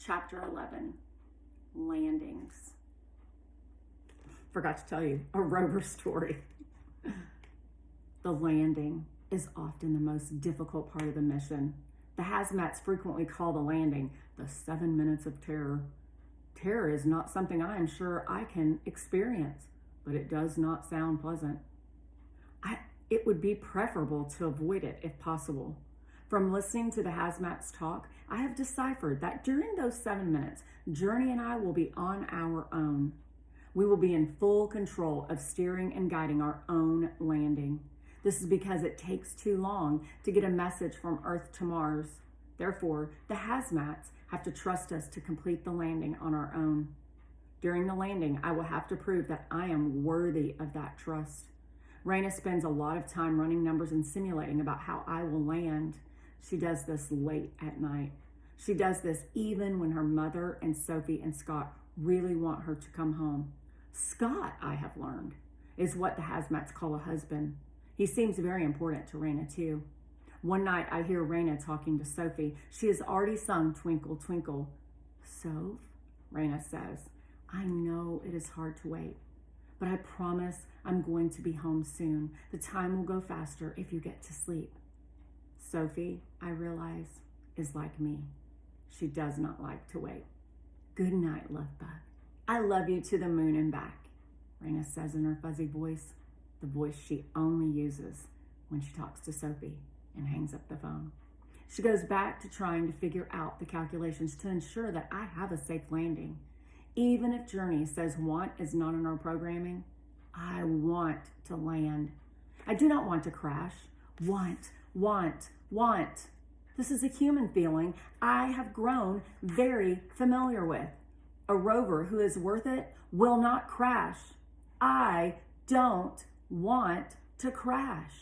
Chapter 11, Landings. Forgot to tell you a Rover story. The landing is often the most difficult part of the mission. The hazmats frequently call the landing the 7 minutes of terror. Terror is not something I am sure I can experience, but it does not sound pleasant. It would be preferable to avoid it if possible. From listening to the hazmats talk, I have deciphered that during those 7 minutes, Journey and I will be on our own. We will be in full control of steering and guiding our own landing. This is because it takes too long to get a message from Earth to Mars. Therefore, the hazmats have to trust us to complete the landing on our own. During the landing, I will have to prove that I am worthy of that trust. Raina spends a lot of time running numbers and simulating about how I will land. She does this late at night. She does this even when her mother and Sophie and Scott really want her to come home. Scott, I have learned, is what the hazmats call a husband. He seems very important to Raina too. One night I hear Raina talking to Sophie. She has already sung Twinkle, Twinkle. Soph, Raina says, I know it is hard to wait, but I promise I'm going to be home soon. The time will go faster if you get to sleep. Sophie, I realize, is like me. She does not like to wait. Good night, love bug. I love you to the moon and back, Raina says in her fuzzy voice, the voice she only uses when she talks to Sophie, and hangs up the phone. She goes back to trying to figure out the calculations to ensure that I have a safe landing. Even if Journey says want is not in our programming, I want to land. I do not want to crash. Want. This is a human feeling I have grown very familiar with. A rover who is worth it will not crash. I don't want to crash.